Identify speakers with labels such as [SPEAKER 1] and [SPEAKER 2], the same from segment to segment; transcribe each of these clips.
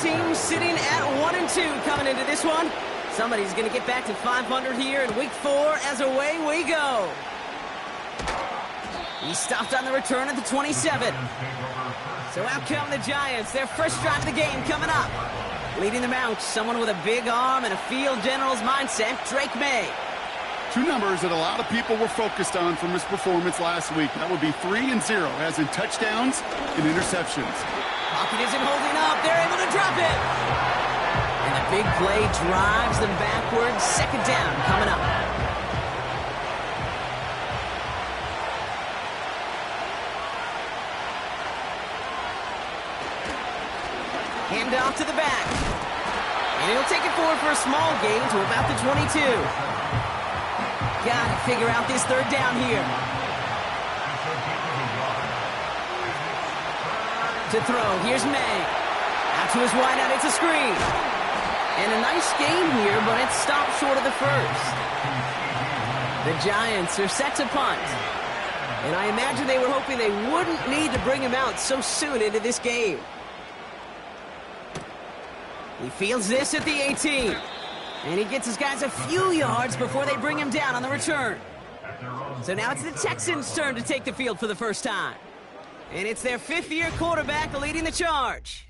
[SPEAKER 1] teams sitting at 1-2 coming into this one. Somebody's going to get back to 500 here in week 4 as away we go. He stopped on the return at the 27. So out come the Giants. Their first drive of the game coming up. Leading them out, someone with a big arm and a field general's mindset, Drake May.
[SPEAKER 2] Two numbers that a lot of people were focused on from his performance last week. That would be 3 and 0, as in touchdowns and interceptions.
[SPEAKER 1] Pocket isn't holding up. They're able to drop it. And the big play drives them backwards. Second down coming up. Hand off to the back. And he'll take it forward for a small gain to about the 22. Got to figure out this third down here. To throw, here's May. Out to his wideout, it's a screen. And a nice game here, but it stopped short of the first. The Giants are set to punt. And I imagine they were hoping they wouldn't need to bring him out so soon into this game. He fields this at the 18. And he gets his guys a few yards before they bring him down on the return. So now it's the Texans' turn to take the field for the first time. And it's their 5th-year quarterback leading the charge.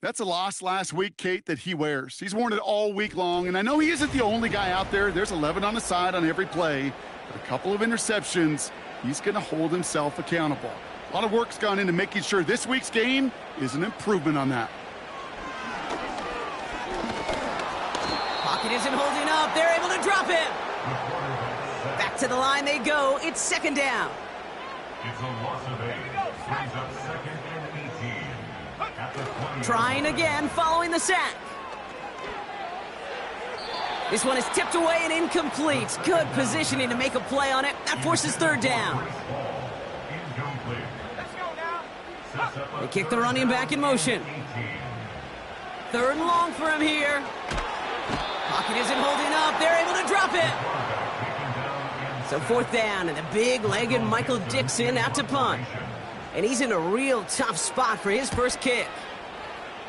[SPEAKER 2] That's a loss last week, Kate, that he wears. He's worn it all week long, and I know he isn't the only guy out there. There's 11 on the side on every play. But a couple of interceptions, he's going to hold himself accountable. A lot of work's gone into making sure this week's game is an improvement on that.
[SPEAKER 1] Pocket isn't holding up. They're able to drop it. Back to the line they go. It's second down.
[SPEAKER 3] It's a loss of 8. Brings up second and 18. At the 20.
[SPEAKER 1] Trying again following the sack. This one is tipped away and incomplete. Good positioning to make a play on it. That forces third down. They kick the running back in motion. Third and long for him here. Pocket isn't holding up. They're able to drop it. So fourth down, and the big-legged Michael Dixon out to punt. And he's in a real tough spot for his first kick.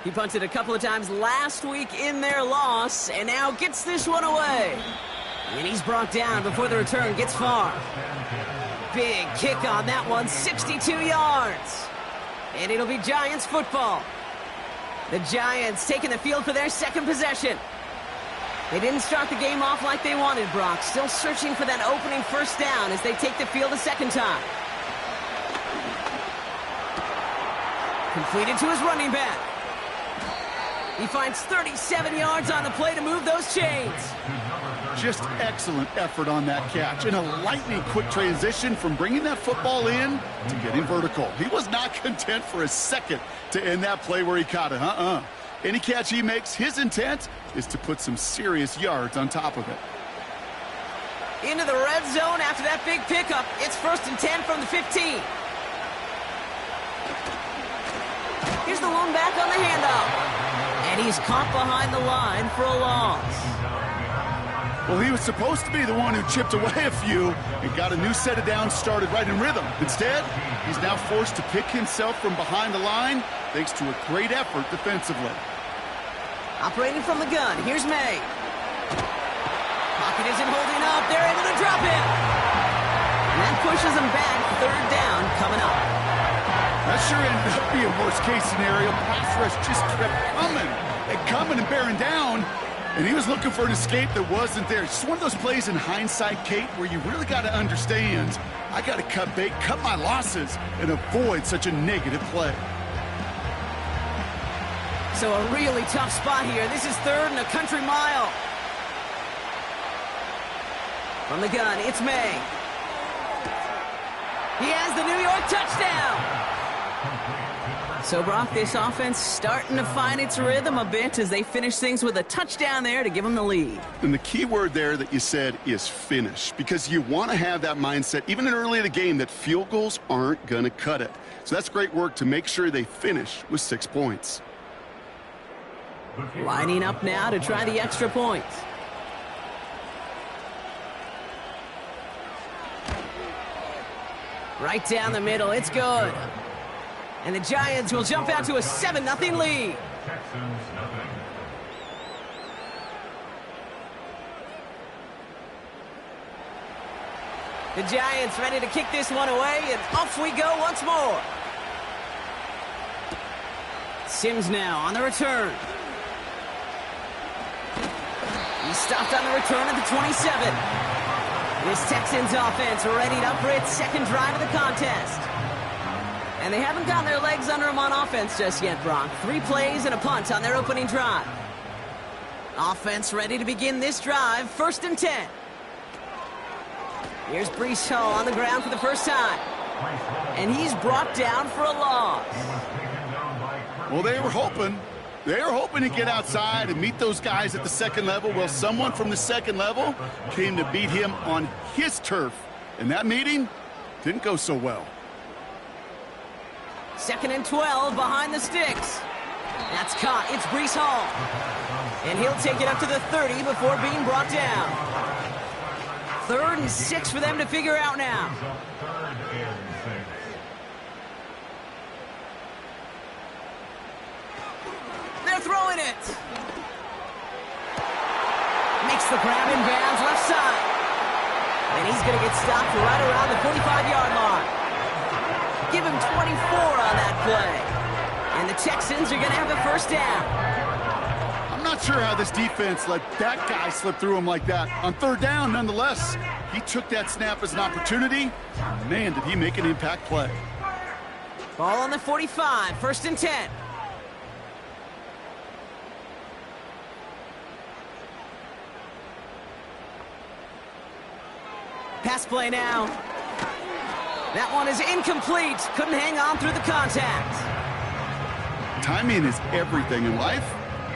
[SPEAKER 1] He punted a couple of times last week in their loss, and now gets this one away. And he's brought down before the return gets far. Big kick on that one, 62 yards. And it'll be Giants football. The Giants taking the field for their second possession. They didn't start the game off like they wanted, Brock. Still searching for that opening first down as they take the field a second time. Completed to his running back. He finds 37 yards on the play to move those chains.
[SPEAKER 2] Just excellent effort on that catch. And a lightning-quick transition from bringing that football in to getting vertical. He was not content for a second to end that play where he caught it. Any catch he makes, his intent is to put some serious yards on top of it.
[SPEAKER 1] Into the red zone after that big pickup. It's 1st and 10 from the 15. Here's the lone back on the handoff. And he's caught behind the line for a loss.
[SPEAKER 2] Well, he was supposed to be the one who chipped away a few and got a new set of downs started right in rhythm. Instead, he's now forced to pick himself from behind the line thanks to a great effort defensively.
[SPEAKER 1] Operating from the gun, here's May. Pocket isn't holding up. They're able to drop it. And that pushes him back. Third down coming up.
[SPEAKER 2] That sure ended up being worst-case scenario. Pass rush just kept coming and bearing down. And he was looking for an escape that wasn't there. It's just one of those plays in hindsight, Kate, where you really got to understand, I got to cut bait, cut my losses, and avoid such a negative play.
[SPEAKER 1] So a really tough spot here. This is 3rd and a country mile. From the gun, it's May. He has the New York touchdown. So, Brock, this offense starting to find its rhythm a bit as they finish things with a touchdown there to give them the lead.
[SPEAKER 2] And the key word there that you said is finish, because you want to have that mindset, even early in the game, that field goals aren't going to cut it. So that's great work to make sure they finish with 6 points.
[SPEAKER 1] Lining up now to try the extra point. Right down the middle, it's good. And the Giants will jump out to a 7-0 lead.
[SPEAKER 3] Texans nothing.
[SPEAKER 1] The Giants ready to kick this one away, and off we go once more. Sims now on the return. He stopped on the return at the 27. This Texans offense ready up for its second drive of the contest. And they haven't gotten their legs under them on offense just yet, Brock. 3 plays and a punt on their opening drive. Offense ready to begin this drive, 1st and 10. Here's Breece Hall on the ground for the first time. And he's brought down for a loss.
[SPEAKER 2] Well, they were hoping to get outside and meet those guys at the second level. Well, someone from the second level came to beat him on his turf. And that meeting didn't go so well.
[SPEAKER 1] 2nd and 12 behind the sticks. That's caught. It's Breece Hall. And he'll take it up to the 30 before being brought down. 3rd and 6 for them to figure out now. They're throwing it. Makes the grab in bounds left side. And he's going to get stopped right around the 45-yard line. Give him 24 on that play. And the Texans are going to have a first down.
[SPEAKER 2] I'm not sure how this defense let that guy slip through him like that. On 3rd down, nonetheless, he took that snap as an opportunity. Man, did he make an impact play.
[SPEAKER 1] Ball on the 45, 1st and 10. Pass play now. That one is incomplete. Couldn't hang on through the contact.
[SPEAKER 2] Timing is everything in life,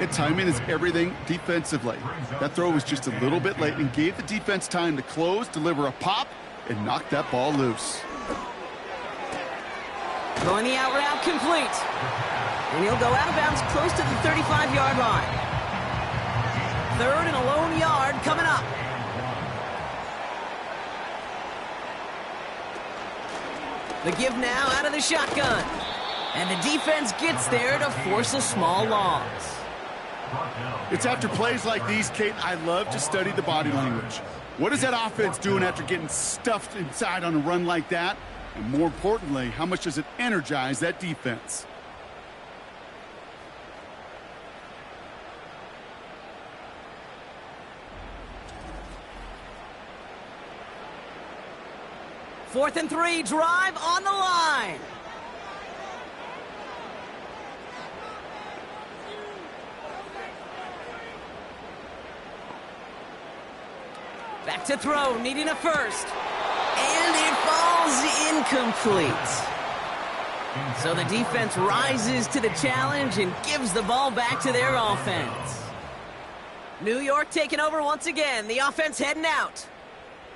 [SPEAKER 2] and timing is everything defensively. That throw was just a little bit late and gave the defense time to close, deliver a pop, and knock that ball loose.
[SPEAKER 1] Going the out route complete. And he'll go out of bounds close to the 35-yard line. 3rd and a lone yard coming up. The give now out of the shotgun. And the defense gets there to force a small loss.
[SPEAKER 2] It's after plays like these, Kate, I love to study the body language. What is that offense doing after getting stuffed inside on a run like that? And more importantly, how much does it energize that defense?
[SPEAKER 1] Fourth and 3, drive on the line. Back to throw, needing a first. And it falls incomplete. So the defense rises to the challenge and gives the ball back to their offense. New York taking over once again. The offense heading out.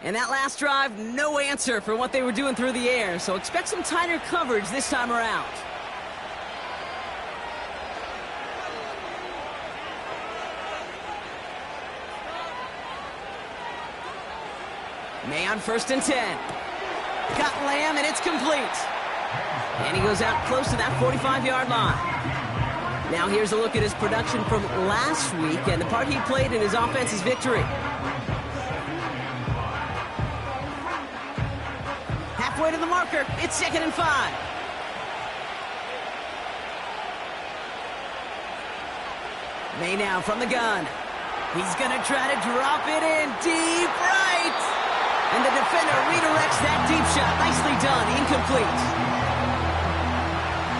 [SPEAKER 1] And that last drive, no answer for what they were doing through the air. So expect some tighter coverage this time around. May on 1st and 10. Got Lamb, and it's complete. And he goes out close to that 45-yard line. Now here's a look at his production from last week and the part he played in his offense's victory. Halfway to the marker, it's 2nd and 5. May now from the gun. He's going to try to drop it in deep right. And the defender redirects that deep shot. Nicely done. Incomplete.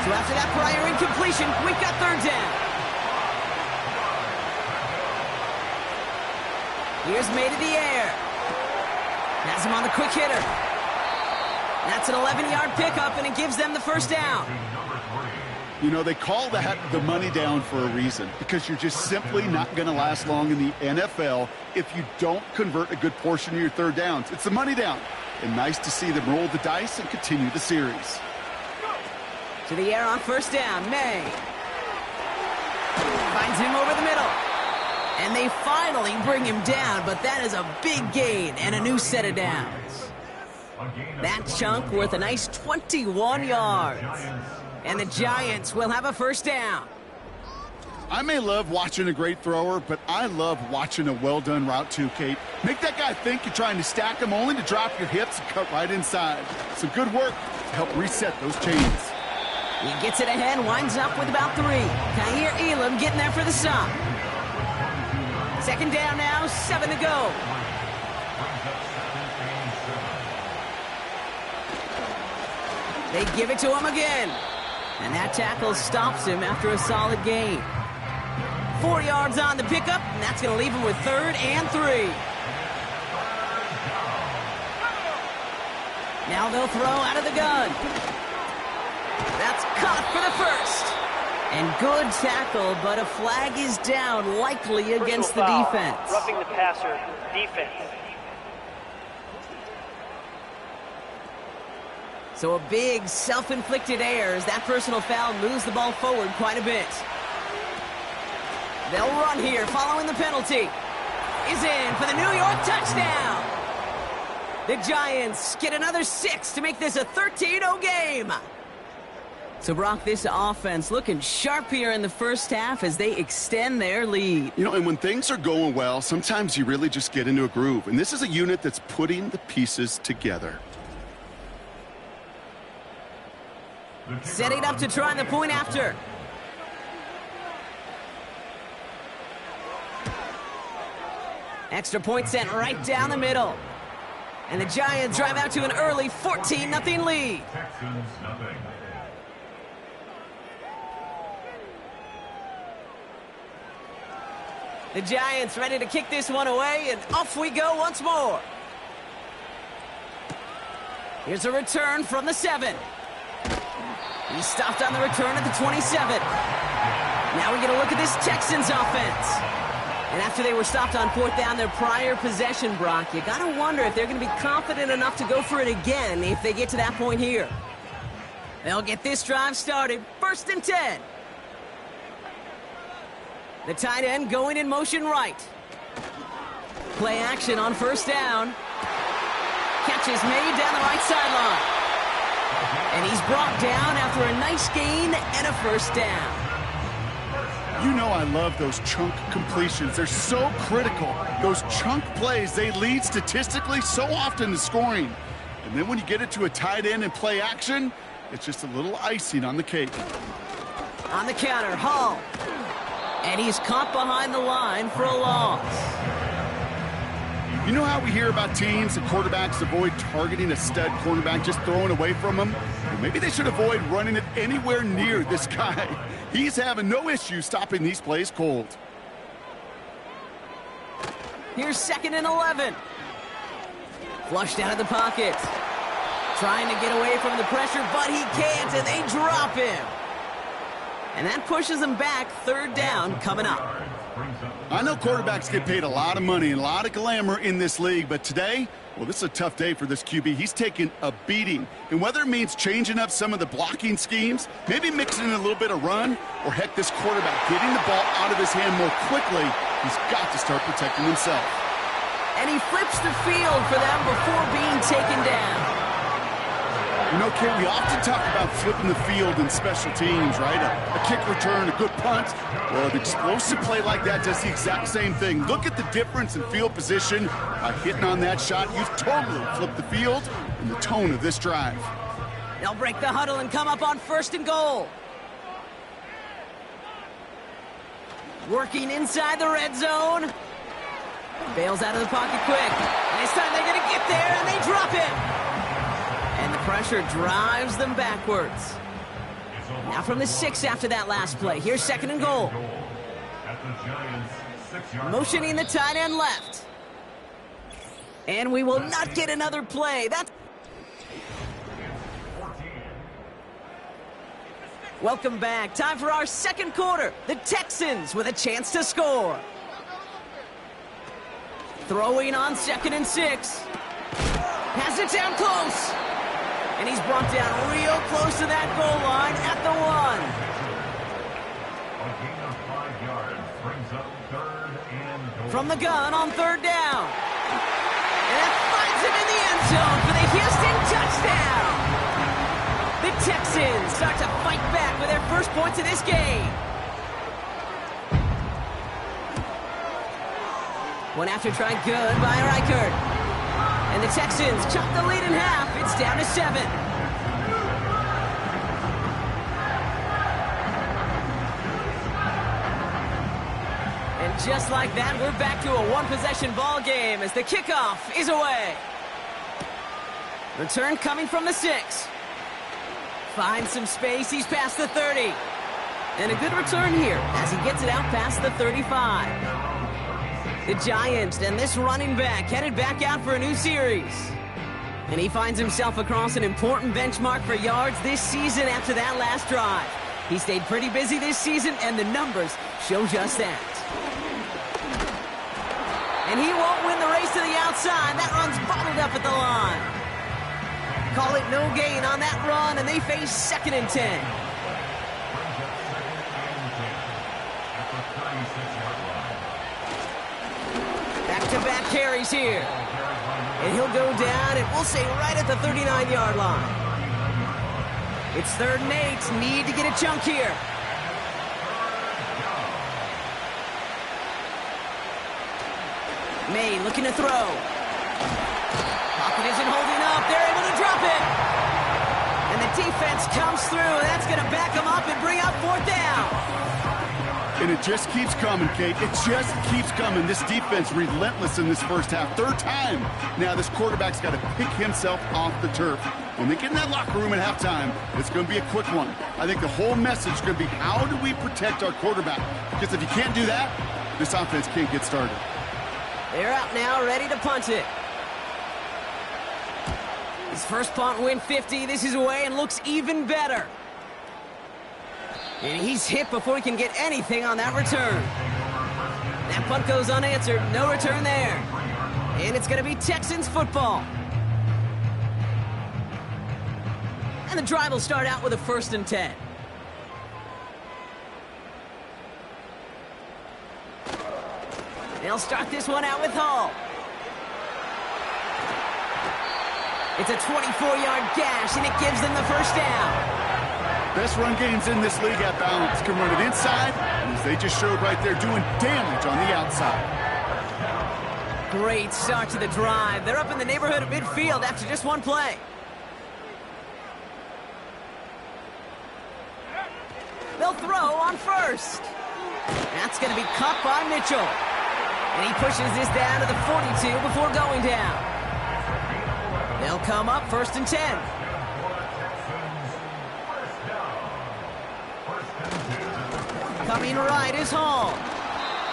[SPEAKER 1] So after that prior incompletion, we've got 3rd down. Here's May to the air. Has him on the quick hitter. That's an 11-yard pickup, and it gives them the first down.
[SPEAKER 2] You know, they call that the money down for a reason, because you're just simply not going to last long in the NFL if you don't convert a good portion of your 3rd downs. It's the money down. And nice to see them roll the dice and continue the series.
[SPEAKER 1] To the air on 1st down, May. Finds him over the middle. And they finally bring him down, but that is a big gain and a new set of downs. That chunk worth a nice 21 yards. And the Giants will have a first down.
[SPEAKER 2] I may love watching a great thrower, but I love watching a well-done route too, Kate. Make that guy think you're trying to stack him only to drop your hips and cut right inside. Some good work to help reset those chains.
[SPEAKER 1] He gets it ahead, winds up with about 3. Kaiir Elam getting there for the stop. Second down now, 7 to go. They give it to him again. And that tackle stops him after a solid gain. 4 yards on the pickup, and that's going to leave him with 3rd and 3. Now they'll throw out of the gun. That's caught for the first. And good tackle, but a flag is down, likely against the defense.
[SPEAKER 4] Roughing the passer, defense.
[SPEAKER 1] So a big self-inflicted error as that personal foul moves the ball forward quite a bit. They'll run here following the penalty. Is in for the New York touchdown. The Giants get another 6 to make this a 13-0 game. So, Brock, this offense looking sharp here in the first half as they extend their lead.
[SPEAKER 2] You know, and when things are going well, sometimes you really just get into a groove. And this is a unit that's putting the pieces together.
[SPEAKER 1] Setting up to try the point after. Extra point sent right down the middle. And the Giants drive out to an early 14-0 lead.
[SPEAKER 3] Texans nothing.
[SPEAKER 1] The Giants ready to kick this one away, and off we go once more. Here's a return from the 7. He stopped on the return at the 27. Now we get a look at this Texans offense. And after they were stopped on 4th down their prior possession, Brock, you got to wonder if they're going to be confident enough to go for it again if they get to that point here. They'll get this drive started. 1st and 10. The tight end going in motion right. Play action on 1st down. Catch is made down the right sideline. And he's brought down after a nice gain and a 1st down.
[SPEAKER 2] You know I love those chunk completions. They're so critical. Those chunk plays, they lead statistically so often to scoring. And then when you get it to a tight end and play action, it's just a little icing on the cake.
[SPEAKER 1] On the counter, Hall. And he's caught behind the line for a loss.
[SPEAKER 2] You know how we hear about teams and quarterbacks avoid targeting a stud cornerback, just throwing away from him? Well, maybe they should avoid running it anywhere near this guy. He's having no issue stopping these plays cold.
[SPEAKER 1] Here's 2nd and 11. Flushed out of the pocket. Trying to get away from the pressure, but he can't, and they drop him. And that pushes him back. 3rd down coming up.
[SPEAKER 2] I know quarterbacks get paid a lot of money and a lot of glamour in this league, but today, well, this is a tough day for this QB. He's taking a beating. And whether it means changing up some of the blocking schemes, maybe mixing in a little bit of run, or heck, this quarterback getting the ball out of his hand more quickly, he's got to start protecting himself.
[SPEAKER 1] And he flips the field for them before being taken down.
[SPEAKER 2] You know, Kate, we often talk about flipping the field in special teams, right? A kick return, a good punt. Well, an explosive play like that does the exact same thing. Look at the difference in field position. By hitting on that shot, you've totally flipped the field and the tone of this drive.
[SPEAKER 1] They'll break the huddle and come up on 1st and goal. Working inside the red zone. Bails out of the pocket quick. And this time they're going to get there, and they drop it. And the pressure drives them backwards. Now from the 6 after that last play. Here's 2nd and goal. Motioning the tight end left. And we will not get another play. That's... Welcome back. Time for our 2nd quarter. The Texans with a chance to score. Throwing on 2nd and 6. Has it down close. And he's brought down real close to that goal line at the 1.
[SPEAKER 3] A gain of 5 yards brings up 3rd and goal.
[SPEAKER 1] From the gun on 3rd down. And that finds him in the end zone for the Houston touchdown. The Texans start to fight back with their first points of this game. One after try good by Reichert. And the Texans chop the lead in half. It's down to 7. And just like that, we're back to a one-possession ball game as the kickoff is away. Return coming from the 6. Finds some space. He's past the 30. And a good return here as he gets it out past the 35. The Giants and this running back headed back out for a new series. And he finds himself across an important benchmark for yards this season after that last drive. He stayed pretty busy this season, and the numbers show just that. And he won't win the race to the outside. That run's bottled up at the line. Call it no gain on that run, and they face 2nd and 10. Back-to-back carries here. And he'll go down, and we'll say right at the 39-yard line. It's 3rd and 8. Need to get a chunk here. May looking to throw. Pocket isn't holding up. They're able to drop it. And the defense comes through. That's going to back them up and bring up 4th down.
[SPEAKER 2] And it just keeps coming, Kate. It just keeps coming. This defense relentless in this first half. 3rd time. Now this quarterback's got to pick himself off the turf. When they get in that locker room at halftime, it's going to be a quick one. I think the whole message is going to be, how do we protect our quarterback? Because if you can't do that, this offense can't get started.
[SPEAKER 1] They're out now, ready to punt it. His first punt win 50. This is away and looks even better. And he's hit before he can get anything on that return. That punt goes unanswered. No return there. And it's going to be Texans football. And the drive will start out with a 1st and 10. They'll start this one out with Hall. It's a 24-yard gash, and it gives them the 1st down.
[SPEAKER 2] Best run games in this league at balance. Can run it inside, and as they just showed right there, doing damage on the outside.
[SPEAKER 1] Great start to the drive. They're up in the neighborhood of midfield after just one play. They'll throw on 1st. That's going to be caught by Mitchell. And he pushes this down to the 42 before going down. They'll come up 1st and 10. Coming right is Hall.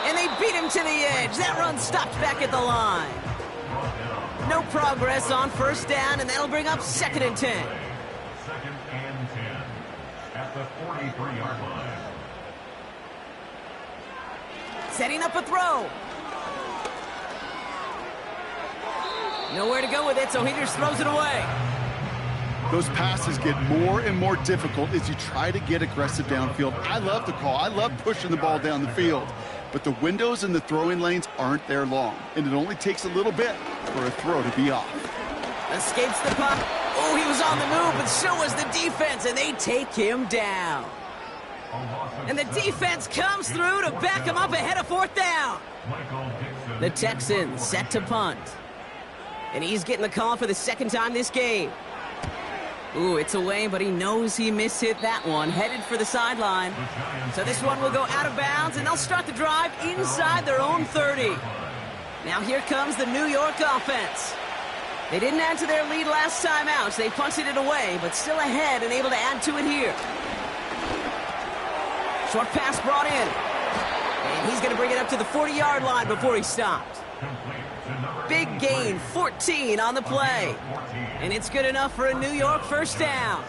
[SPEAKER 1] And they beat him to the edge. That run stopped back at the line. No progress on 1st down, and that'll bring up 2nd and 10.
[SPEAKER 3] 2nd and 10 at the 43-yard line.
[SPEAKER 1] Setting up a throw. Nowhere to go with it, so he just throws it away.
[SPEAKER 2] Those passes get more and more difficult as you try to get aggressive downfield. I love the call. I love pushing the ball down the field. But the windows in the throwing lanes aren't there long, and it only takes a little bit for a throw to be off.
[SPEAKER 1] Escapes the puck. Oh, he was on the move, but so was the defense, and they take him down. And the defense comes through to back him up ahead of 4th down. The Texans set to punt. And he's getting the call for the 2nd time this game. Ooh, it's away, but he knows he mishit that one. Headed for the sideline. So this one will go out of bounds, and they'll start the drive inside their own 30. Now here comes the New York offense. They didn't add to their lead last time out, so they punted it away, but still ahead and able to add to it here. Short pass brought in. And he's going to bring it up to the 40-yard line before he stopped. Big gain, 14 on the play. And it's good enough for a New York 1st down.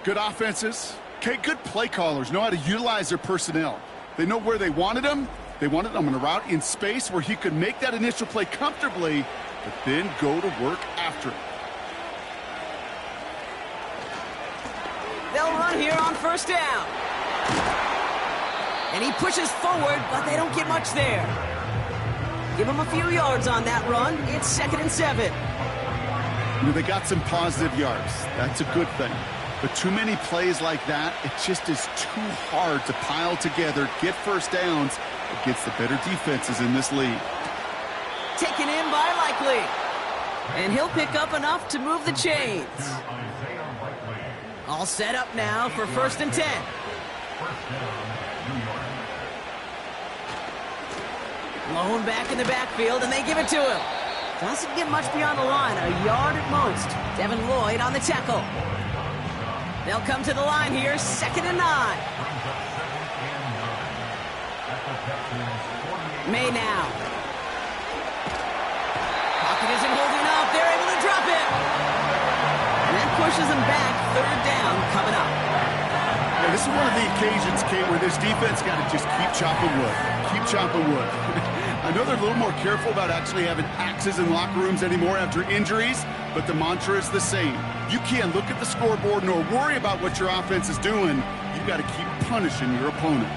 [SPEAKER 2] Good offenses. Okay, good play callers know how to utilize their personnel. They know where they wanted them. They wanted them on a route in space where he could make that initial play comfortably, but then go to work after it.
[SPEAKER 1] They'll run here on 1st down. And he pushes forward, but they don't get much there. Give him a few yards on that run. It's 2nd and 7.
[SPEAKER 2] You know, they got some positive yards. That's a good thing. But too many plays like that, it just is too hard to pile together, get 1st downs against the better defenses in this league.
[SPEAKER 1] taken in by Likely. And he'll pick up enough to move the chains. All set up now for 1st and 10. Lone back in the backfield, and they give it to him. Doesn't get much beyond the line, a yard at most. Devin Lloyd on the tackle. They'll come to the line here, 2nd and 9. May now. Pocket isn't holding up. They're able to drop it. And that pushes them back. 3rd down coming up.
[SPEAKER 2] Yeah, this is one of the occasions, Kate, where this defense got to just keep chopping wood. Keep chopping wood. I know they're a little more careful about actually having axes in locker rooms anymore after injuries, but the mantra is the same. You can't look at the scoreboard nor worry about what your offense is doing. You got to keep punishing your opponent.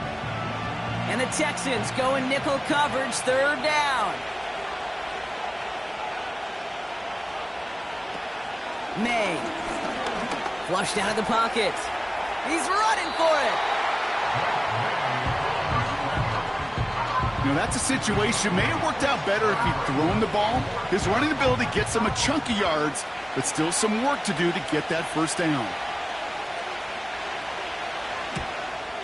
[SPEAKER 1] And the Texans go in nickel coverage, 3rd down. May. Flushed out of the pocket. He's running for it.
[SPEAKER 2] You know, that's a situation. May have worked out better if he'd thrown the ball. His running ability gets him a chunk of yards, but still some work to do to get that 1st down.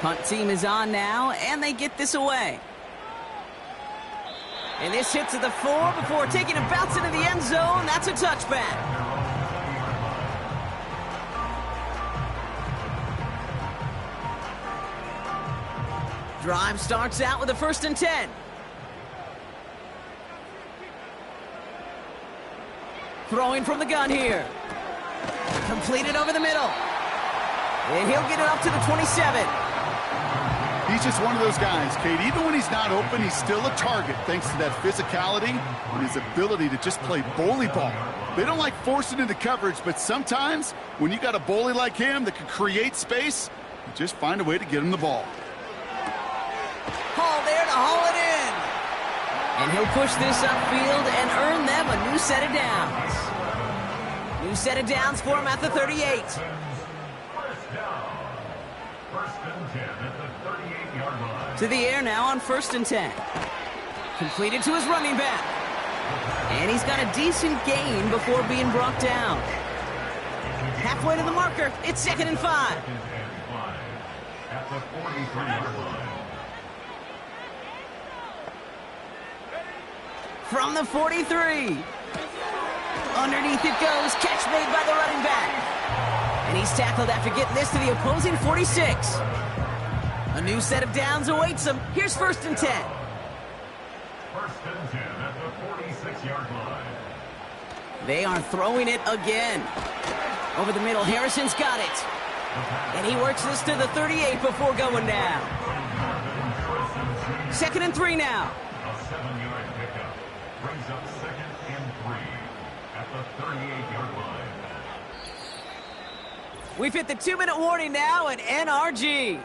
[SPEAKER 1] Punt team is on now, and they get this away. And this hits at the 4 before taking a bounce into the end zone. That's a touchback. Drive starts out with a 1st and 10. Throwing from the gun here. Completed over the middle. And he'll get it up to the 27.
[SPEAKER 2] He's just one of those guys, Kate. Even when he's not open, he's still a target thanks to that physicality and his ability to just play bully ball. They don't like forcing into coverage, but sometimes when you got a bully like him that can create space, you just find a way to get him the ball.
[SPEAKER 1] Hall there to haul it in. And he'll push this upfield and earn them a new set of downs. New set of downs for him at the 38. To the air now on 1st and 10. Completed to his running back. And he's got a decent gain before being brought down. Halfway to the marker, it's 2nd and 5.
[SPEAKER 3] At the 43-yard line.
[SPEAKER 1] From the 43. Underneath it goes. Catch made by the running back. And he's tackled after getting this to the opposing 46. A new set of downs awaits him. Here's 1st and 10.
[SPEAKER 3] 1st and 10 at the 46-yard line.
[SPEAKER 1] They are throwing it again. Over the middle, Harrison's got it. And he works this to the 38 before going down. 2nd and 3 now.
[SPEAKER 3] A 7-yard pickup brings up 2nd and 3 at the 38-yard line.
[SPEAKER 1] We've hit the 2-minute warning now at NRG.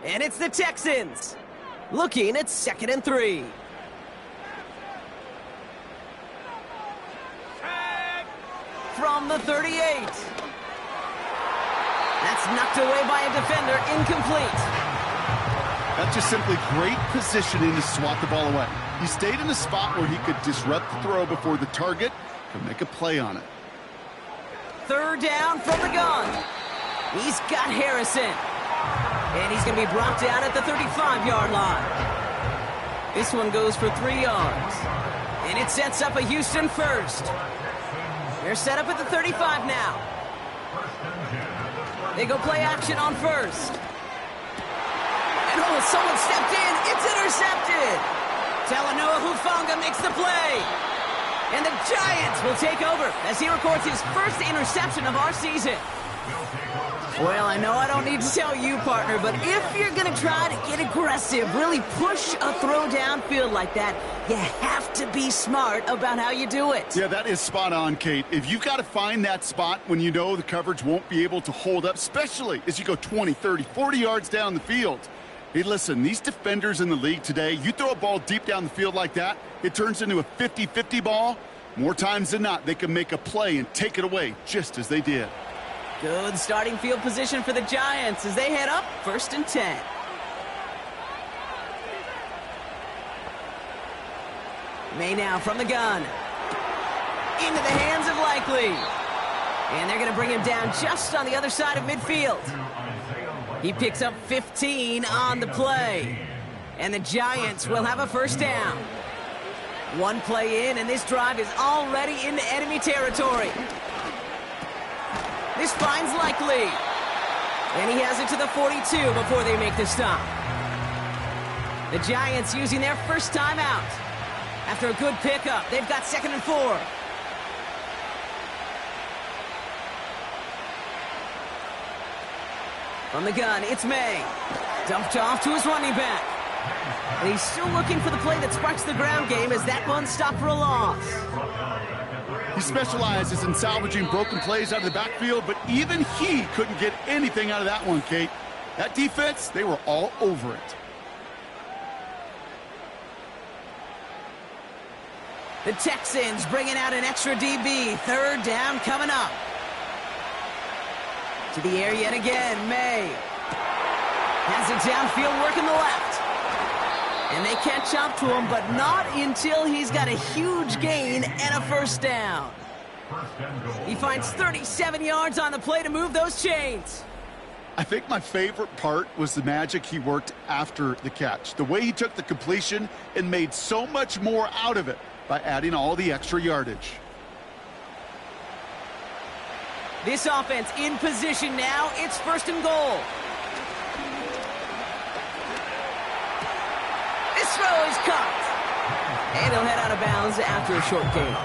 [SPEAKER 1] And it's the Texans looking at 2nd and 3. From the 38. That's knocked away by a defender, incomplete.
[SPEAKER 2] That's just simply great positioning to swat the ball away. He stayed in a spot where he could disrupt the throw before the target could make a play on it.
[SPEAKER 1] 3rd down from the gun. He's got Harrison. And he's going to be brought down at the 35-yard line. This one goes for 3 yards. And it sets up a Houston 1st. They're set up at the 35 now. They go play action on 1st. And oh, someone stepped in. It's intercepted. Talanoa Hufanga makes the play. And the Giants will take over as he records his 1st interception of our season. Well, I know I don't need to tell you, partner, but if you're going to try to get aggressive, really push a throw downfield like that, you have to be smart about how you do it.
[SPEAKER 2] Yeah, that is spot on, Kate. If you've got to find that spot when you know the coverage won't be able to hold up, especially as you go 20, 30, 40 yards down the field. Hey, listen, these defenders in the league today, you throw a ball deep down the field like that, it turns into a 50-50 ball. More times than not, they can make a play and take it away, just as they did.
[SPEAKER 1] Good starting field position for the Giants as they head up 1st and 10. May now from the gun. Into the hands of Likely. And they're going to bring him down just on the other side of midfield. He picks up 15 on the play. And the Giants will have a first down. One play in, and this drive is already into enemy territory. This finds Likely. And he has it to the 42 before they make the stop. The Giants using their first timeout. After a good pickup, they've got 2nd and 4. From the gun, it's May. Dumped off to his running back. And he's still looking for the play that sparks the ground game as that one stopped for a loss.
[SPEAKER 2] He specializes in salvaging broken plays out of the backfield, but even he couldn't get anything out of that one, Kate. That defense, they were all over it.
[SPEAKER 1] The Texans bringing out an extra DB. 3rd down coming up. To the air yet again, May. Has it downfield, working the left. And they catch up to him, but not until he's got a huge gain and a first down. He finds 37 yards on the play to move those chains.
[SPEAKER 2] I think my favorite part was the magic he worked after the catch. The way he took the completion and made so much more out of it by adding all the extra yardage.
[SPEAKER 1] This offense in position now. It's 1st and goal. This throw is caught. And he'll head out of bounds after a short gain.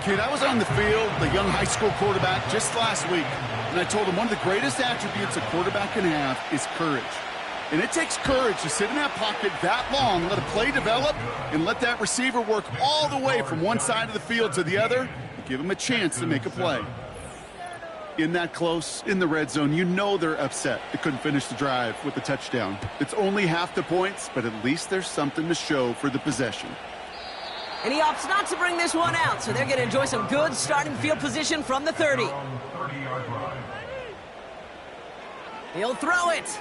[SPEAKER 2] Kid, I was on the field, the young high school quarterback, just last week, and I told him one of the greatest attributes a quarterback can have is courage. And it takes courage to sit in that pocket that long, let a play develop, and let that receiver work all the way from one side of the field to the other, and give him a chance to make a play. In that close, in the red zone, you know they're upset they couldn't finish the drive with the touchdown. It's only half the points, but at least there's something to show for the possession.
[SPEAKER 1] And he opts not to bring this one out, so they're going to enjoy some good starting field position from the 30. He'll throw it.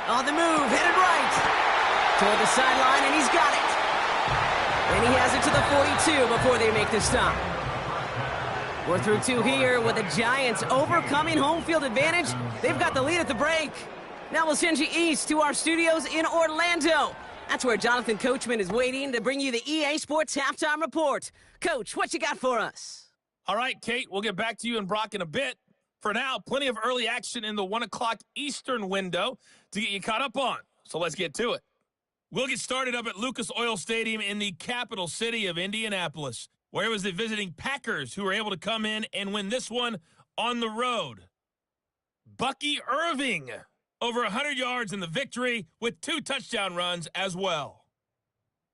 [SPEAKER 1] On the move, headed right. Toward the sideline, and he's got it. And he has it to the 42 before they make the stop. We're through 2 here with the Giants overcoming home field advantage. They've got the lead at the break. Now we'll send you east to our studios in Orlando. That's where Jonathan Coachman is waiting to bring you the EA Sports Halftime Report. Coach, what you got for us?
[SPEAKER 5] All right, Kate, we'll get back to you and Brock in a bit. For now, plenty of early action in the 1 o'clock Eastern window to get you caught up on. So let's get to it. We'll get started up at Lucas Oil Stadium in the capital city of Indianapolis, where it was the visiting Packers who were able to come in and win this one on the road. Bucky Irving, over 100 yards in the victory with 2 touchdown runs as well.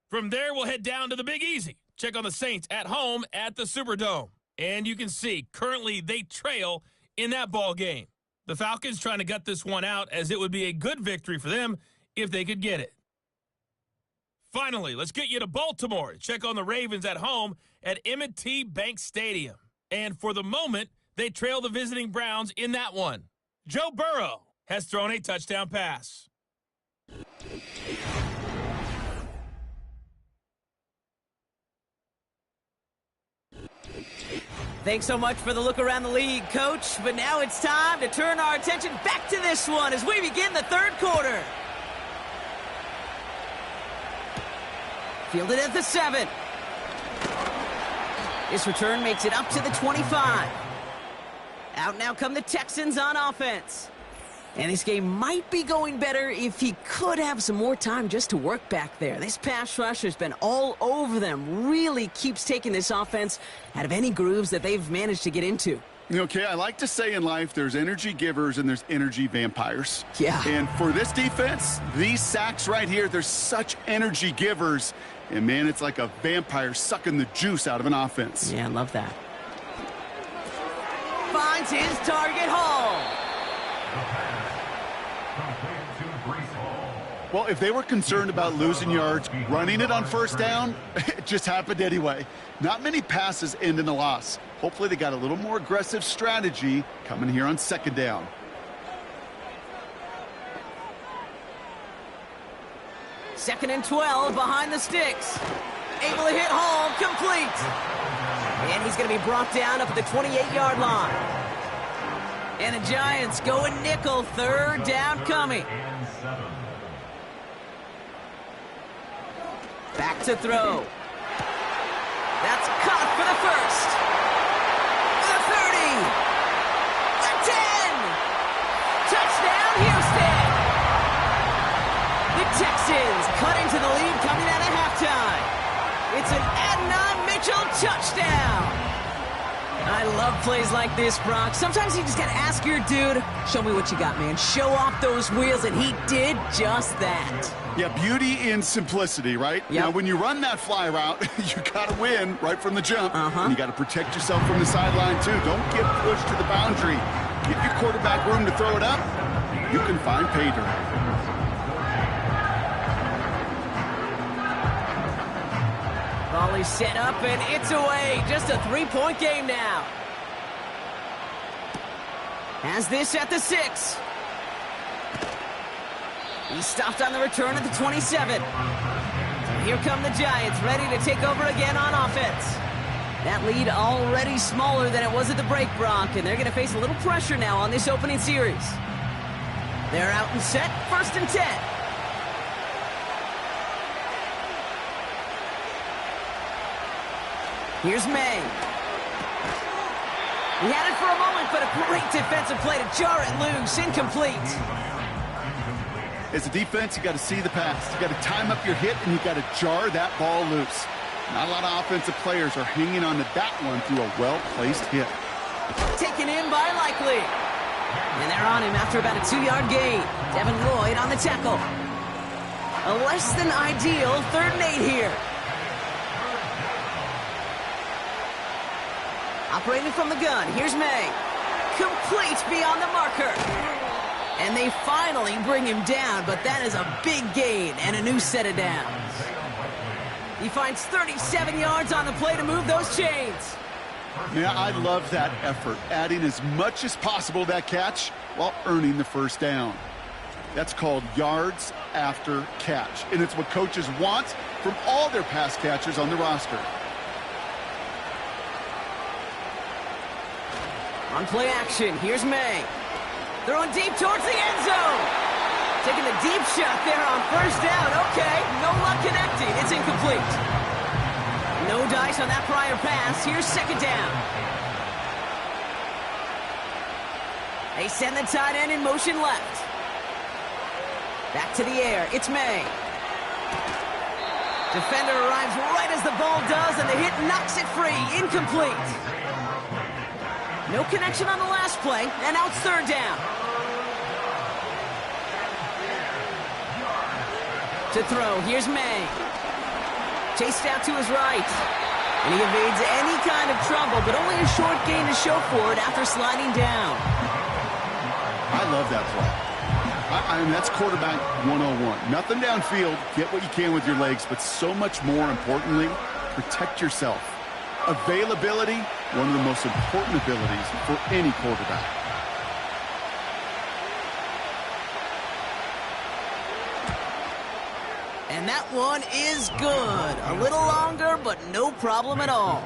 [SPEAKER 5] From there, we'll head down to the Big Easy. Check on the Saints at home at the Superdome. And you can see, currently they trail in that ball game. The Falcons trying to gut this one out, as it would be a good victory for them if they could get it. Finally, let's get you to Baltimore. Check on the Ravens at home at M&T Bank Stadium. And for the moment, they trail the visiting Browns in that one. Joe Burrow has thrown a touchdown pass.
[SPEAKER 1] Thanks so much for the look around the league, Coach. But now it's time to turn our attention back to this one as we begin the 3rd quarter. Fielded at the 7. This return makes it up to the 25. Out now come the Texans on offense. And this game might be going better if he could have some more time just to work back there. This pass rush has been all over them. Really keeps taking this offense out of any grooves that they've managed to get into.
[SPEAKER 2] Okay, I like to say in life there's energy givers and there's energy vampires.
[SPEAKER 1] Yeah.
[SPEAKER 2] And for this defense, these sacks right here, they're such energy givers. And, man, it's like a vampire sucking the juice out of an offense.
[SPEAKER 1] Yeah, I love that. Finds his target, Hall.
[SPEAKER 2] Well, if they were concerned about losing yards, running it on 1st down, it just happened anyway. Not many passes end in a loss. Hopefully they got a little more aggressive strategy coming here on 2nd down.
[SPEAKER 1] 2nd and 12 behind the sticks. Able to hit home, complete. And he's going to be brought down up at the 28-yard line. And the Giants going nickel, 3rd down coming. Back to throw. That's caught for the first. The 30. The 10. Touchdown, Houston. The Texans cut into the lead coming out of halftime. It's an Adnan Mitchell touchdown. I love plays like this, Brock. Sometimes you just got to ask your dude, show me what you got, man. Show off those wheels, and he did just that.
[SPEAKER 2] Yeah, beauty in simplicity, right?
[SPEAKER 1] Yep.
[SPEAKER 2] Now, when you run that fly route, you got to win right from the jump. And you got to protect yourself from the sideline, too. Don't get pushed to the boundary. Give your quarterback room to throw it up. You can find pay dirt.
[SPEAKER 1] Volley set up, and it's away. Just a 3-point game now. Has this at the 6. He stopped on the return at the 27. So here come the Giants, ready to take over again on offense. That lead already smaller than it was at the break, Brock, and they're going to face a little pressure now on this opening series. They're out and set, 1st and 10. Here's May. He had it for a moment, but a great defensive play to jar it loose. Incomplete.
[SPEAKER 2] As a defense, you got to see the pass. You got to time up your hit, and you got to jar that ball loose. Not a lot of offensive players are hanging on to that one through a well-placed hit.
[SPEAKER 1] Taken in by Likely. And they're on him after about a 2-yard gain. Devin Lloyd on the tackle. A less than ideal 3rd and 8 here. Operating from the gun, here's May. Complete beyond the marker. And they finally bring him down, but that is a big gain and a new set of downs. He finds 37 yards on the play to move those chains.
[SPEAKER 2] Yeah, I love that effort, adding as much as possible to that catch while earning the 1st down. That's called yards after catch, and it's what coaches want from all their pass catchers on the roster.
[SPEAKER 1] On play action, here's May. Throwing deep towards the end zone. Taking the deep shot there on 1st down. Okay, no luck connecting. It's incomplete. No dice on that prior pass. Here's 2nd down. They send the tight end in motion left. Back to the air. It's May. Defender arrives right as the ball does, and the hit knocks it free. Incomplete. No connection on the last play, and now it's 3rd down. To throw, here's May. Chased out to his right. And he evades any kind of trouble, but only a short gain to show for it after sliding down.
[SPEAKER 2] I love that play. I mean, that's quarterback 101. Nothing downfield, get what you can with your legs, but so much more importantly, protect yourself. Availability, one of the most important abilities for any quarterback.
[SPEAKER 1] And that one is good. A little longer, but no problem at all.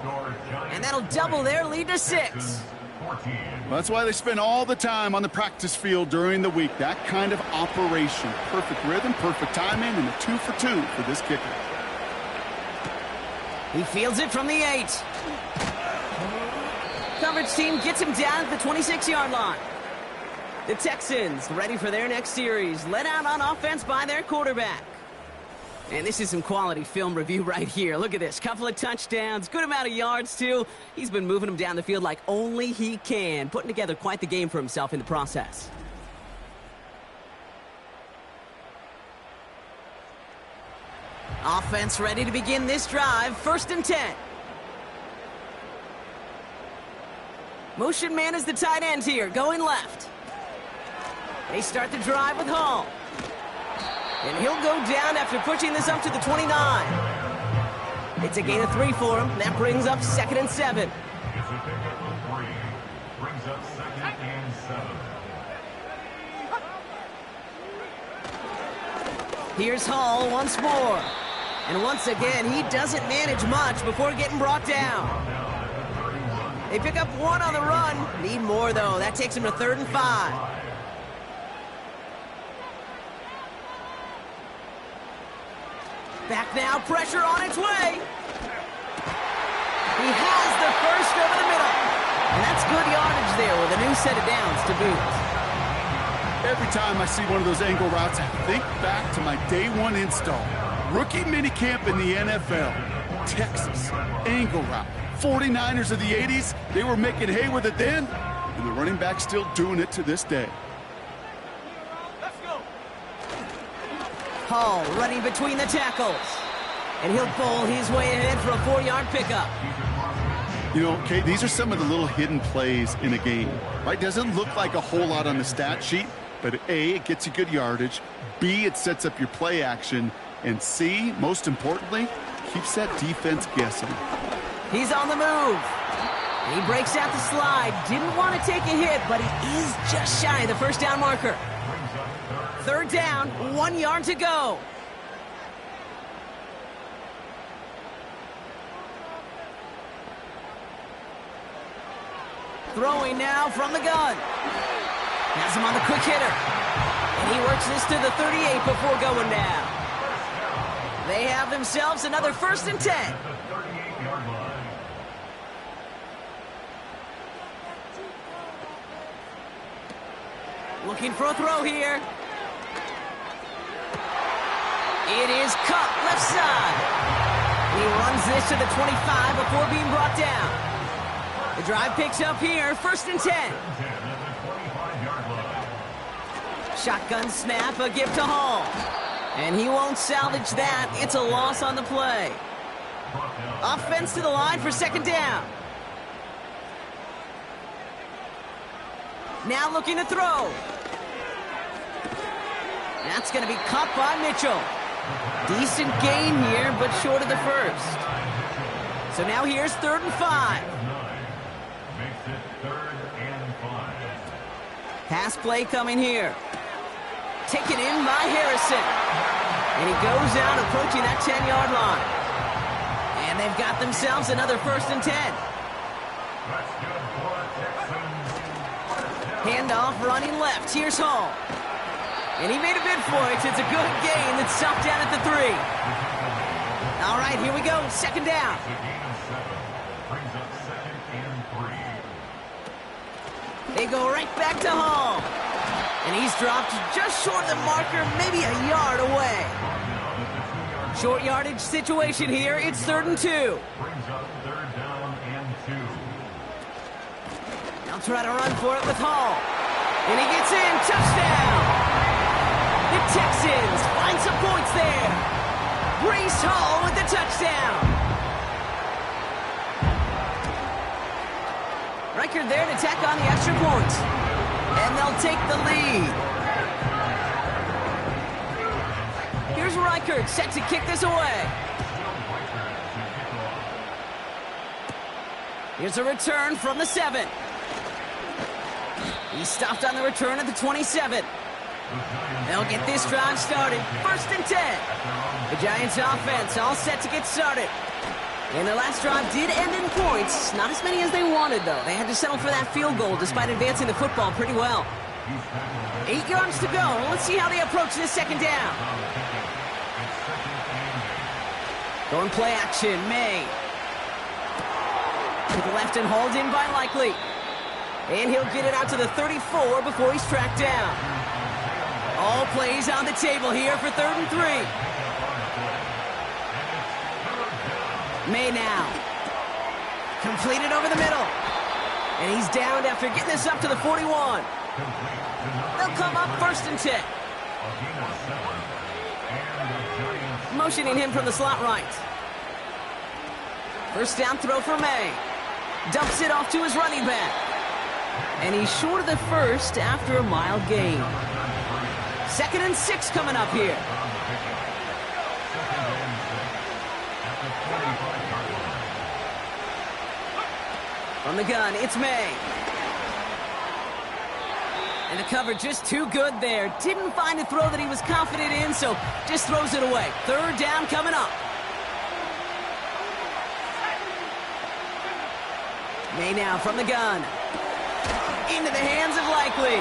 [SPEAKER 1] And that'll double their lead to 6.
[SPEAKER 2] Well, that's why they spend all the time on the practice field during the week. That kind of operation. Perfect rhythm, perfect timing, and a 2 for 2 for this kicker.
[SPEAKER 1] He fields it from the 8. Coverage team gets him down at the 26-yard line. The Texans ready for their next series. Led out on offense by their quarterback. And this is some quality film review right here. Look at this. Couple of touchdowns. Good amount of yards, too. He's been moving them down the field like only he can. Putting together quite the game for himself in the process. Offense ready to begin this drive. 1st and 10. Motion man is the tight end here. Going left. They start the drive with Hall. And he'll go down after pushing this up to the 29. It's a gain of 3 for him. That brings up 2nd and 7.
[SPEAKER 3] It's a pickup of 3. Brings up 2nd and 7.
[SPEAKER 1] Here's Hall once more. And once again, he doesn't manage much before getting brought down. They pick up one on the run. Need more, though. That takes him to 3rd and 5. Back now, pressure on its way. He has the first over the middle. And that's good yardage there with a new set of downs to boot.
[SPEAKER 2] Every time I see one of those angle routes, I think back to my day one install. Rookie minicamp in the NFL. Texas, angle route. 49ers of the 80s, they were making hay with it then, and the running back's still doing it to this day.
[SPEAKER 1] Hall running between the tackles. And he'll bowl his way ahead for a 4-yard pickup.
[SPEAKER 2] You know, Kate, these are some of the little hidden plays in a game, right? Doesn't look like a whole lot on the stat sheet, but A, it gets you good yardage, B, it sets up your play action, and C, most importantly, keeps that defense guessing.
[SPEAKER 1] He's on the move. He breaks out the slide. Didn't want to take a hit, but he is just shy of the first down marker. 3rd down, 1 yard to go. Throwing now from the gun. Has him on the quick hitter. And he works this to the 38 before going down. They have themselves another 1st and 10. Looking for a throw here. It is Cup left side. He runs this to the 25 before being brought down. The drive picks up here, 1st and 10. Shotgun snap, a gift to Hall. And he won't salvage that. It's a loss on the play. Offense to the line for 2nd down. Now looking to throw. That's going to be caught by Mitchell. Decent gain here, but short of the first. So now here's 3rd and 5.
[SPEAKER 3] Makes it 3rd and 5.
[SPEAKER 1] Pass play coming here. Taken in by Harrison. And he goes out approaching that 10-yard line. And they've got themselves another 1st and 10.
[SPEAKER 3] That's good for Texans.
[SPEAKER 1] Handoff running left. Here's Hall. And he made a bid for it. It's a good gain that's stopped down at the 3. All right, here we go. 2nd down.
[SPEAKER 3] The gain of 7 brings up 2nd and 3.
[SPEAKER 1] They go right back to Hall. And he's dropped just short of the marker, maybe a yard away. Short yardage situation here. It's 3rd and 2.
[SPEAKER 3] Brings up 3rd down and 2.
[SPEAKER 1] They'll try to run for it with Hall. And he gets in. Touchdown. The Texans find some points there. Breece Hall with the touchdown. Record there to tack on the extra points. And they'll take the lead. Here's Reichert set to kick this away. Here's a return from the 7. He stopped on the return at the 27. They'll get this drive started. 1st and 10. The Giants offense all set to get started. And their last drive did end in points. Not as many as they wanted, though. They had to settle for that field goal despite advancing the football pretty well. 8 yards to go. Let's see how they approach this 2nd down. Going play action, May. To the left and hauled in by Likely. And he'll get it out to the 34 before he's tracked down. All plays on the table here for 3rd and 3. May now. Completed over the middle. And he's downed after getting this up to the 41. They'll come up 1st and 10. Motioning him from the slot right. 1st down throw for May. Dumps it off to his running back. And he's short of the first after a mild gain. 2nd and 6 coming up here. From the gun, it's May. And the cover just too good there. Didn't find a throw that he was confident in, so just throws it away. Third down coming up. May now from the gun. Into the hands of Likely.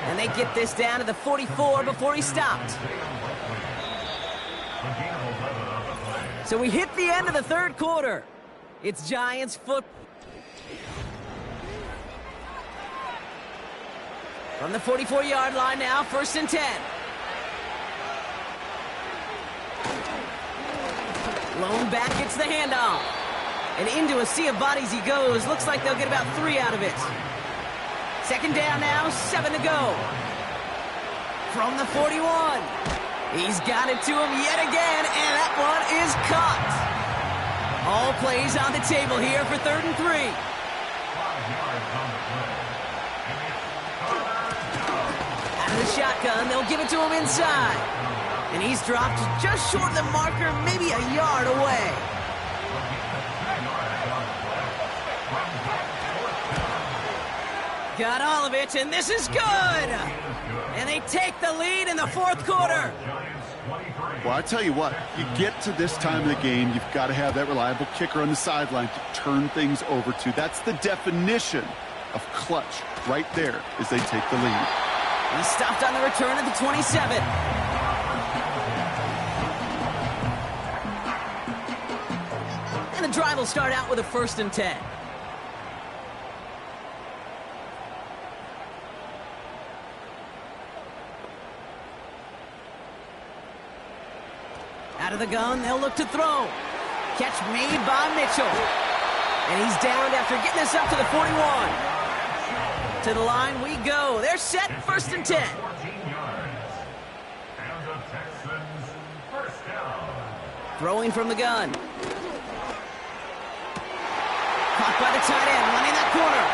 [SPEAKER 1] And they get this down to the 44 before he stopped. So we hit the end of the third quarter. It's Giants football. From the 44-yard line now, 1st and 10. Lone back gets the handoff. And into a sea of bodies he goes. Looks like they'll get about 3 out of it. 2nd down now, 7 to go. From the 41. He's got it to him yet again, and that one is caught. All plays on the table here for 3rd and 3.
[SPEAKER 3] 5 yards on the play.
[SPEAKER 1] Out of the shotgun, they'll give it to him inside. And he's dropped just short of the marker, maybe a yard away. Got all of it, and this is good! And they take the lead in the 4th quarter.
[SPEAKER 2] Well, I tell you what, you get to this time of the game, you've got to have that reliable kicker on the sideline to turn things over to. That's the definition of clutch right there as they take the lead.
[SPEAKER 1] He stopped on the return at the 27. And the drive will start out with a 1st and 10. Out of the gun, they'll look to throw. Catch made by Mitchell. And he's downed after getting this up to the 41. To the line we go. They're set, 1st and 10.
[SPEAKER 3] 14 yards. And the Texans, 1st down.
[SPEAKER 1] Throwing from the gun. Caught by the tight end, running that corner.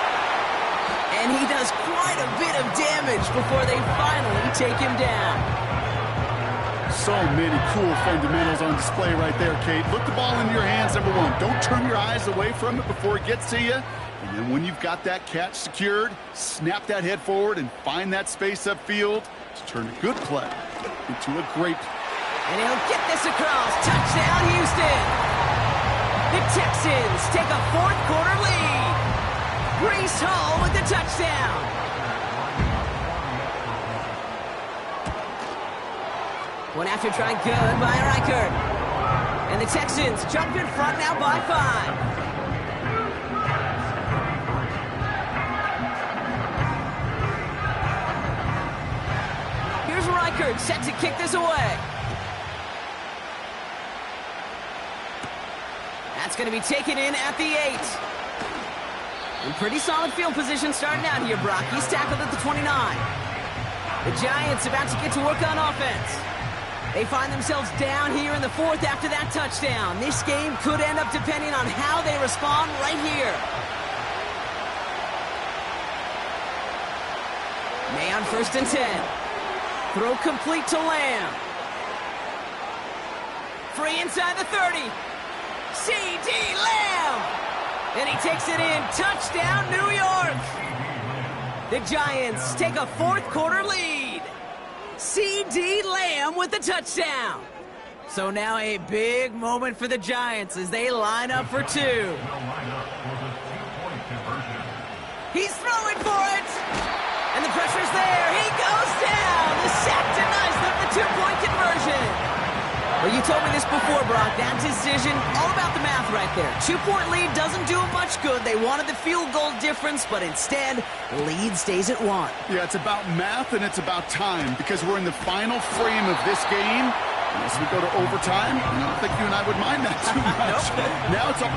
[SPEAKER 1] And he does quite a bit of damage before they finally take him down.
[SPEAKER 2] So many cool fundamentals on display right there, Kate. Look the ball into your hands, number 1. Don't turn your eyes away from it before it gets to you. And then when you've got that catch secured, snap that head forward and find that space upfield to turn a good play into a great play.
[SPEAKER 1] And he'll get this across. Touchdown, Houston. The Texans take a 4th quarter lead. Breece Hall with the touchdown. One after try good by Reichert. And the Texans jump in front now by 5. Here's Reichert set to kick this away. That's going to be taken in at the 8. In pretty solid field position starting out here, Brock. He's tackled at the 29. The Giants about to get to work on offense. They find themselves down here in the 4th after that touchdown. This game could end up depending on how they respond right here. May on 1st and 10. Throw complete to Lamb. Free inside the 30. C.D. Lamb! And he takes it in. Touchdown, New York! The Giants take a 4th quarter lead. C.D. Lamb with the touchdown. So now a big moment for the Giants as they line up for 2. He's throwing for it. And the pressure's there. He goes down. The sack denies them the 2-point conversion. Well, you told me this before, Brock. That decision, all about the math right there. 2-point lead doesn't do them much good. They wanted the field goal difference, but instead, the lead stays at 1.
[SPEAKER 2] Yeah, it's about math and it's about time because we're in the final frame of this game. Unless we go to overtime, I don't think you and I would mind that too much.
[SPEAKER 1] Nope.
[SPEAKER 2] Now it's all...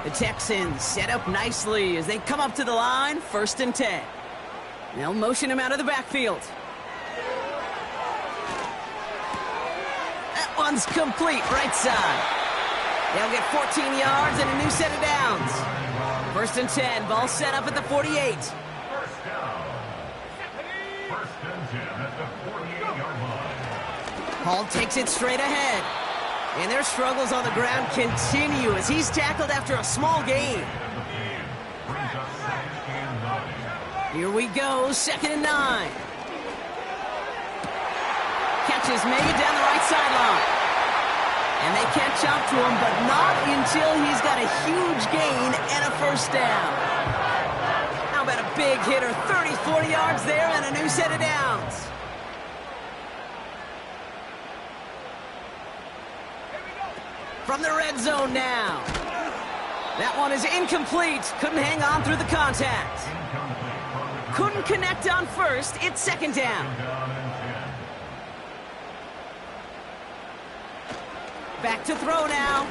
[SPEAKER 1] The Texans set up nicely as they come up to the line, 1st and 10. They'll motion him out of the backfield. That one's complete, right side. They'll get 14 yards and a new set of downs. 1st and 10, ball set up at the 48.
[SPEAKER 3] 1st down. 1st and 10 at the 48-yard line.
[SPEAKER 1] Hall takes it straight ahead. And their struggles on the ground continue as he's tackled after a small gain. Here we go, 2nd and 9. Catches made down the right sideline. And they catch up to him, but not until he's got a huge gain and a first down. How about a big hitter, 30, 40 yards there and a new set of downs. From the red zone now. That one is incomplete. Couldn't hang on through the contact. Couldn't connect on first. It's 2nd down. Back to throw now.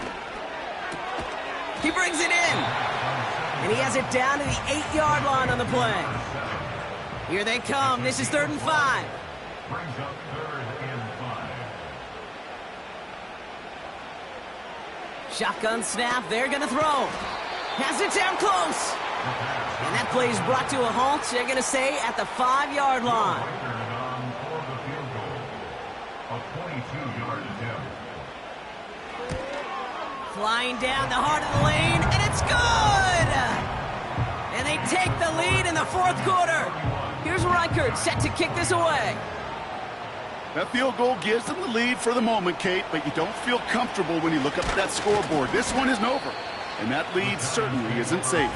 [SPEAKER 1] He brings it in. And he has it down to the 8-yard line on the play. Here they come. This is 3rd and 5.
[SPEAKER 3] Brings up 3rd and 5.
[SPEAKER 1] Shotgun snap. They're going to throw. Has it down close. And that play is brought to a halt. They're going to stay at the 5-yard line.
[SPEAKER 3] For the field goal. A 22-yard attempt.
[SPEAKER 1] Flying down the heart of the lane, and it's good! And they take the lead in the 4th quarter. Here's Reichert set to kick this away.
[SPEAKER 2] That field goal gives them the lead for the moment, Kate, but you don't feel comfortable when you look up at that scoreboard. This one isn't over, and that lead certainly isn't safe.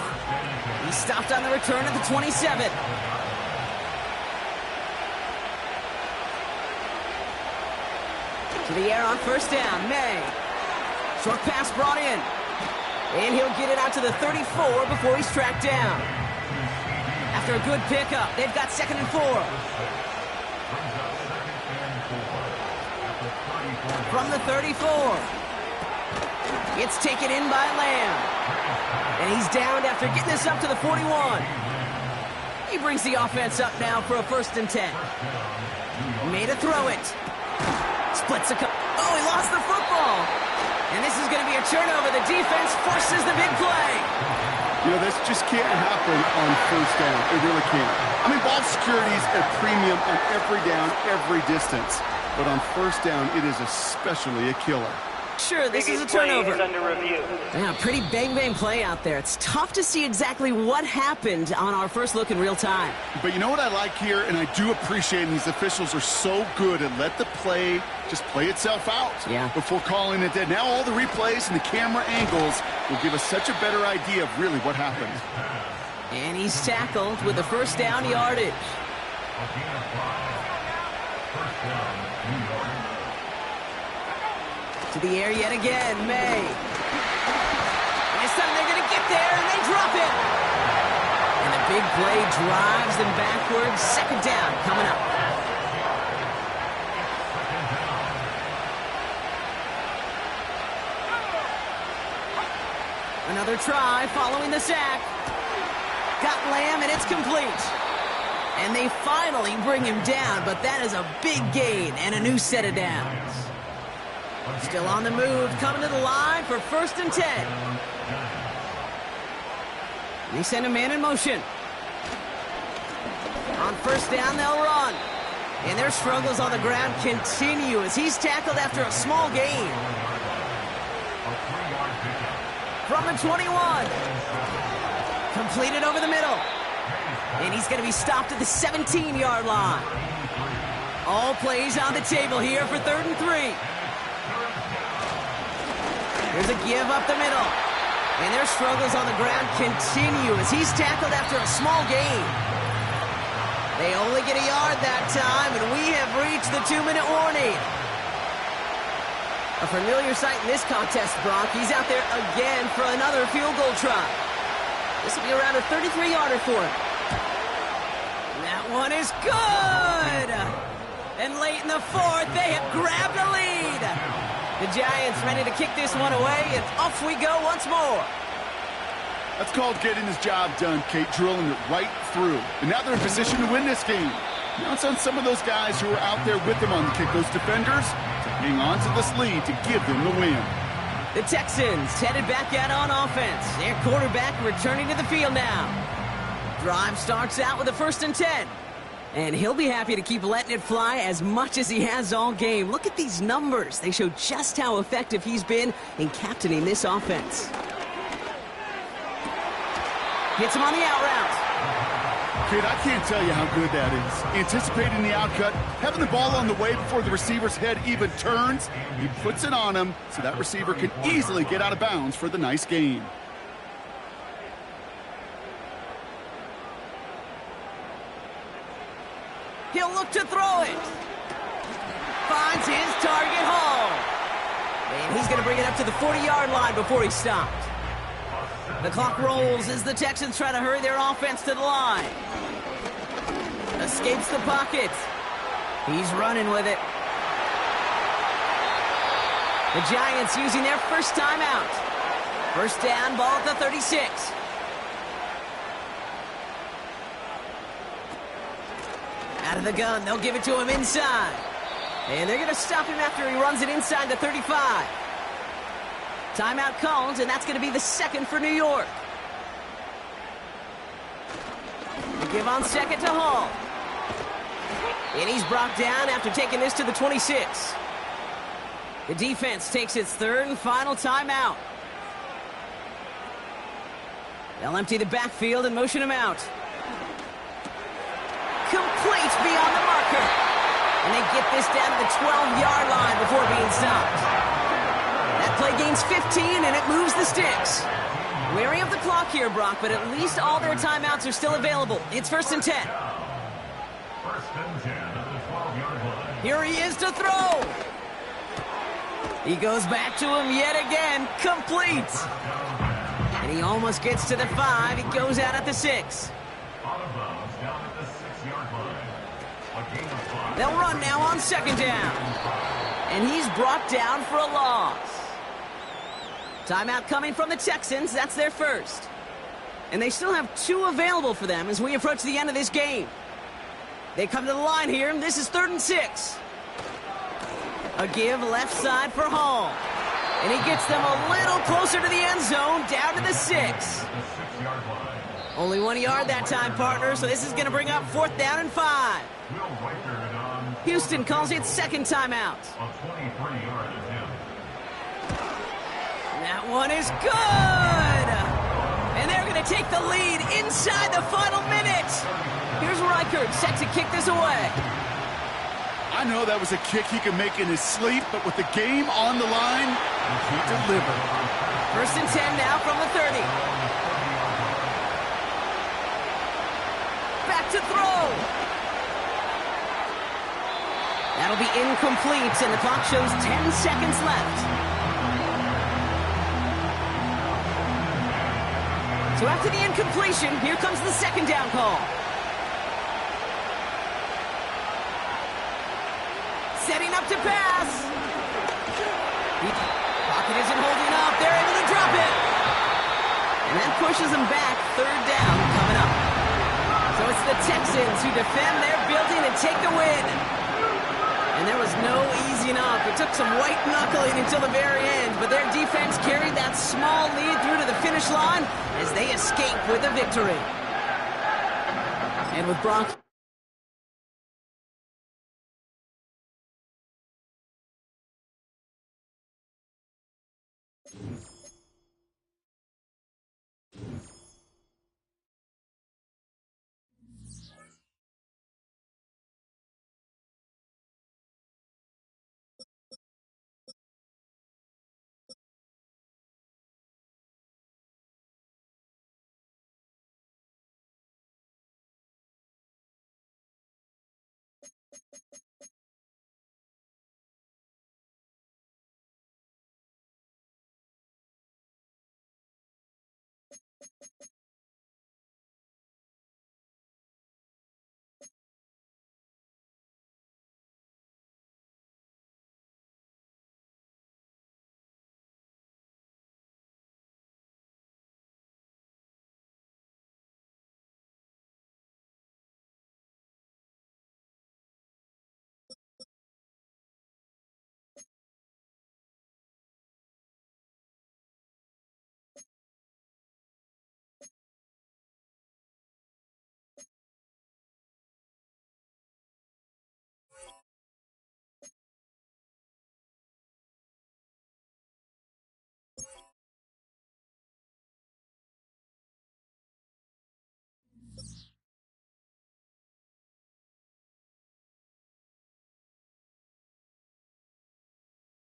[SPEAKER 1] He stopped on the return at the 27. To the air on 1st down, May. Short pass brought in. And he'll get it out to the 34 before he's tracked down. After a good pickup, they've got 2nd and 4. From the 34. It's taken in by Lamb. And he's downed after getting this up to the 41. He brings the offense up now for a 1st and 10. Made a throw it. Splits a couple. Oh, he lost the football. And this is going to be a turnover. The defense forces the big play.
[SPEAKER 2] You know, this just can't happen on 1st down. It really can't. I mean, ball security is a premium on every down, every distance. But on 1st down, it is especially a killer.
[SPEAKER 1] Sure, this is a turnover.
[SPEAKER 4] Is under review.
[SPEAKER 1] Yeah, pretty bang-bang play out there. It's tough to see exactly what happened on our first look in real time.
[SPEAKER 2] But you know what I like here, and I do appreciate, and these officials are so good at let the play just play itself out before calling it dead. Now all the replays and the camera angles will give us such a better idea of really what happened.
[SPEAKER 1] And he's tackled with the 1st down yardage. To the air yet again, May. This time they're going to get there, and they drop it. And the big play drives them backwards. 2nd down coming up. Another try following the sack. Got Lamb, and it's complete. And they finally bring him down, but that is a big gain and a new set of downs. Still on the move, coming to the line for 1st and 10. They send a man in motion. On 1st down, they'll run. And their struggles on the ground continue as he's tackled after a small gain. From the 21. Completed over the middle. And he's going to be stopped at the 17-yard line. All plays on the table here for 3rd and 3. There's a give up the middle. And their struggles on the ground continue as he's tackled after a small gain. They only get a yard that time, and we have reached the 2-minute warning. A familiar sight in this contest, Brock. He's out there again for another field goal try. This will be around a 33-yarder for him. That one is good! And late in the 4th, they have grabbed the lead. The Giants ready to kick this one away, and off we go once more.
[SPEAKER 2] That's called getting his job done, Kate, drilling it right through. And now they're in position to win this game. Now it's on some of those guys who are out there with them on the kick, those defenders, to hang on to this lead to give them the win.
[SPEAKER 1] The Texans headed back out on offense. Their quarterback returning to the field now. Drive starts out with a 1st and 10. And he'll be happy to keep letting it fly as much as he has all game. Look at these numbers. They show just how effective he's been in captaining this offense. Hits him on the out route.
[SPEAKER 2] Kid, I can't tell you how good that is. Anticipating the outcut, having the ball on the way before the receiver's head even turns, he puts it on him so that receiver can easily get out of bounds for the nice gain.
[SPEAKER 1] He'll look to throw it. Finds his target, Hall. And he's going to bring it up to the 40-yard line before he's stopped. The clock rolls as the Texans try to hurry their offense to the line. Escapes the pocket. He's running with it. The Giants using their first timeout. First down, ball at the 36. Out of the gun, they'll give it to him inside. And they're going to stop him after he runs it inside the 35. Timeout called, and that's going to be the second for New York. They give on second to Hall. And he's brought down after taking this to the 26. The defense takes its third and final timeout. They'll empty the backfield and motion him out. Complete beyond the marker. And they get this down to the 12-yard line before being stopped. That play gains 15, and it moves the sticks. Wary of the clock here, Brock, but at least all their timeouts are still available. It's 1st and 10.
[SPEAKER 3] First and 10 at the 12-yard line.
[SPEAKER 1] Here he is to throw. He goes back to him yet again. Complete. And he almost gets to the 5. He goes out at the 6.
[SPEAKER 3] Out of bounds down at the 6-yard line. A gain of 5.
[SPEAKER 1] They'll run now on second down. And he's brought down for a loss. Timeout coming from the Texans. That's their first. And they still have 2 available for them as we approach the end of this game. They come to the line here. This is 3rd and 6. A give left side for Hall. And he gets them a little closer to the end zone, down to the 6.
[SPEAKER 3] The 6-yard line.
[SPEAKER 1] Only 1 yard that time, partner, so this is going to bring up 4th down and 5.
[SPEAKER 3] Will Riker it on.
[SPEAKER 1] Houston calls it second timeout.
[SPEAKER 3] A 23-yard attempt.
[SPEAKER 1] That one is good! And they're going to take the lead inside the final minute. Here's Reichert set to kick this away.
[SPEAKER 2] I know that was a kick he could make in his sleep, but with the game on the line, he delivered.
[SPEAKER 1] 1st and 10 now from the 30. Back to throw. That'll be incomplete, and the clock shows 10 seconds left. So after the incompletion, here comes the second down call. Setting up to pass. Pocket isn't holding up. They're able to drop it. And that pushes them back. 3rd down coming up. So it's the Texans who defend their building and take the win. And there was no easing up. It took some white knuckling until the very end, but their defense carried that small lead through to the finish line as they escape with a victory. And with Brock